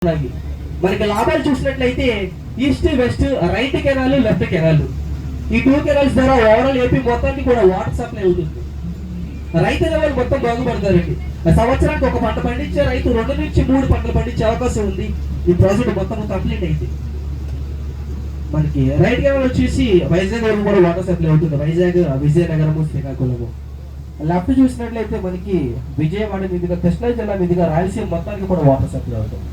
మనకి లాభాలు చూసినట్లయితే east west right canal left canal ఈ 2 కెనాల్స్ ద్వారా ఓవరాల్ ఏపీ మొత్తానికి కూడా వాటర్ సప్లై అవుతుంది. రైతు లెవెల్ మొత్తం బాగుపడతారండి. సంవత్సరానికి ఒక పంట పండించే రైతు 2 నుంచి 3 పంటలు పండించే అవకాశం ఉంది. ఈ ప్రాజెక్ట్ మొత్తం కంప్లీట్ అయింది. మనకి రైట్ కెనాల్ వచ్చేసి వైజాగ్ వరకు కూడా వాటర్ సప్లై అవుతుంది. వైజాగ్, విజయనగరము, శ్రీకాకుళము. లెఫ్ట్ చూసినట్లయితే మనకి విజయవాడ మీదుగా, కృష్ణా జిల్లా మీదుగా రాయలసీమ మొత్తానికి కూడా వాటర్ సప్లై అవుతుంది.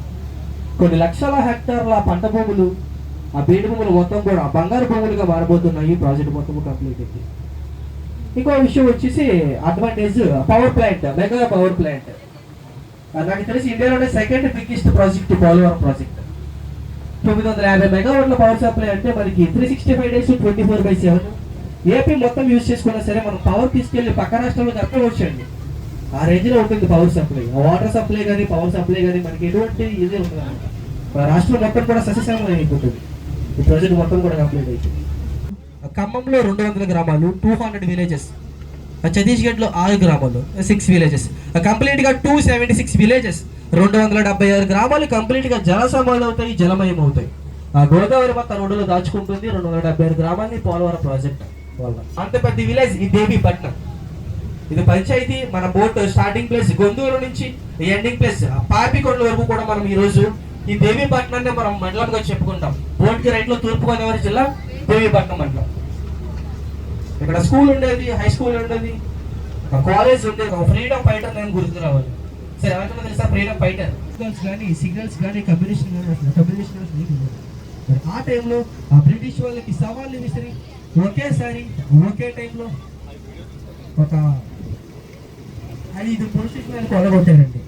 కొన్ని లక్షల హెక్టార్ల పంట భూములు, ఆ బీడు భూములు మొత్తం కూడా బంగారు భూములుగా మారబోతున్నాయి. ప్రాజెక్ట్ మొత్తం కంప్లీట్ అయింది. ఇంకో విషయం వచ్చేసి advantage power plant, mega power plant. నాకు తెలిసి ఇండియాలోనే second biggest project Polavaram project. 950 మెగావాట్ల పవర్ సప్లై అంటే మనకి 365 days 24/7 ఏపీ మొత్తం యూజ్ చేసుకున్నా సరే మనం పవర్ తీసుకెళ్లి పక్క రాష్ట్రాలకు అర్థవచ్చండి. ఆ రేంజ్ లో ఉంటుంది పవర్ సప్లై. వాటర్ సప్లై కానీ పవర్ సప్లై కానీ మనకి ఎటువంటి ఇదే ఉంటుంది అనమాట. రాష్ట్రం మొత్తం కూడా సస్యశ్యామలం అయిపోతుంది. ఈ ప్రాజెక్ట్ మొత్తం కూడా కంప్లీట్ అవుతుంది. ఖమ్మంలో 200 గ్రామాలు, 200 విలేజెస్. ఛత్తీస్గఢ్ లో 6 గ్రామాలు, 6 విలేజెస్. కంప్లీట్ గా 276 విలేజెస్, 276 గ్రామాలు కంప్లీట్ గా జల సమాధి అవుతాయి, జలమయం అవుతాయి. ఆ గోదావరి మొత్తం రోడ్డులో దాచుకుంటుంది. 276 గ్రామాన్ని పోలవరం ప్రాజెక్ట్ వల్ల. అంత పెద్ద విలేజ్ ఈ దేవీపట్నం. ఇది పంచాయతీ. మన బోట్ స్టార్టింగ్ ప్లేస్ గొందూరు నుంచి ఎండింగ్ ప్లేస్ పాపికొండ వరకు కూడా మనం ఈ రోజు ఈ దేవీపట్నాన్ని మనం మండలంగా చెప్పుకుంటాం. బోట్ కి రైట్ లో తూర్పు గోదావరి జిల్లా దేవీపట్నం మండలం. ఇక్కడ స్కూల్ ఉండేది, హై స్కూల్ ఉండేది, కాలేజ్ ఉండేది. ఫ్రీడమ్ ఫైటర్ నేను గుర్తు రావాలి. సరే, ఎవరికైనా తెలుసా ఫ్రీడమ్ ఫైటర్? కానీ సిగ్నల్స్ కానీ కమ్యూనికేషన్ ఆ టైంలో ఆ బ్రిటిష్ వాళ్ళకి సవాళ్ళు విసిరి ఒకేసారి ఒకే టైంలో ఒక 5 పోలీస్ స్టేషన్లు కొలగొట్టారండి.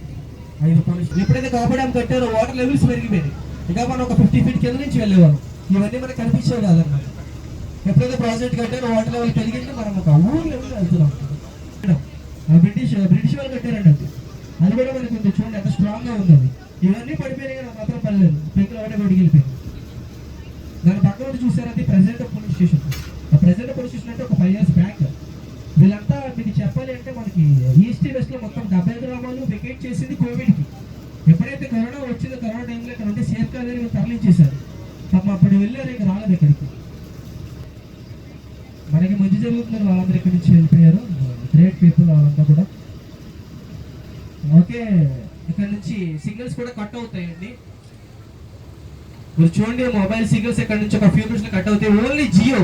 5 పోలీస్. ఎప్పుడైతే కాపీ డ్యామ్ కట్టారో వాటర్ లెవెల్స్ పెరిగిపోయింది. ఇంకా మనం ఒక 50 feet కింద నుంచి వెళ్ళేవాళ్ళం. ఇవన్నీ మనకు కనిపించేవి కాదన్నమాట. ఎప్పుడైతే ప్రాజెక్ట్ కట్టారో వాటర్ లెవెల్ పెరిగింది, మనం ఒక ఊరు లెవెల్ వెళ్తున్నాం. బ్రిటిష్ వాళ్ళు కట్టారండి. అది కూడా మనకి కొంచెం చూడండి ఎంత స్ట్రాంగ్ గా ఉంది. ఇవన్నీ పడిపోయినాయి, నాకు మాత్రం పర్లేదు. పెంకులు ఒకటే బయటికి వెళ్ళిపోయింది. దాని పక్కన చూసారంటే ప్రెసిడెంట్ పోలీస్ స్టేషన్. ఆ ప్రెసిడెంట్ పోలీస్ స్టేషన్ అంటే ఒక 5 years బ్యాక్. వీళ్ళంతా మీకు చెప్పాలి అంటే మనకి ఈస్ట్ వెస్ట్ లో మొత్తం 70 గ్రామాలు వెకేట్ చేసింది కోవిడ్ కి. ఎప్పుడైతే కరోనా వచ్చిందో కరోనా టైంలో ఇక్కడ ఉంటే సేఫ్ గా తరలించేశారు. పాపం అప్పుడు వెళ్ళారు, ఇక రాలేదు ఇక్కడికి. మనకి మంచి జరుగుతుంది, వాళ్ళందరూ ఇక్కడి నుంచి వెళ్ళిపోయారు. గ్రేట్ పీపుల్ వాళ్ళంతా కూడా. ఓకే, ఇక్కడ నుంచి సిగ్నల్స్ కూడా కట్ అవుతాయండి. మీరు చూడండి, మొబైల్ సిగ్నల్స్ ఇక్కడ నుంచి ఒక ఫ్యూ మినిట్స్ కట్ అవుతాయి. ఓన్లీ జియో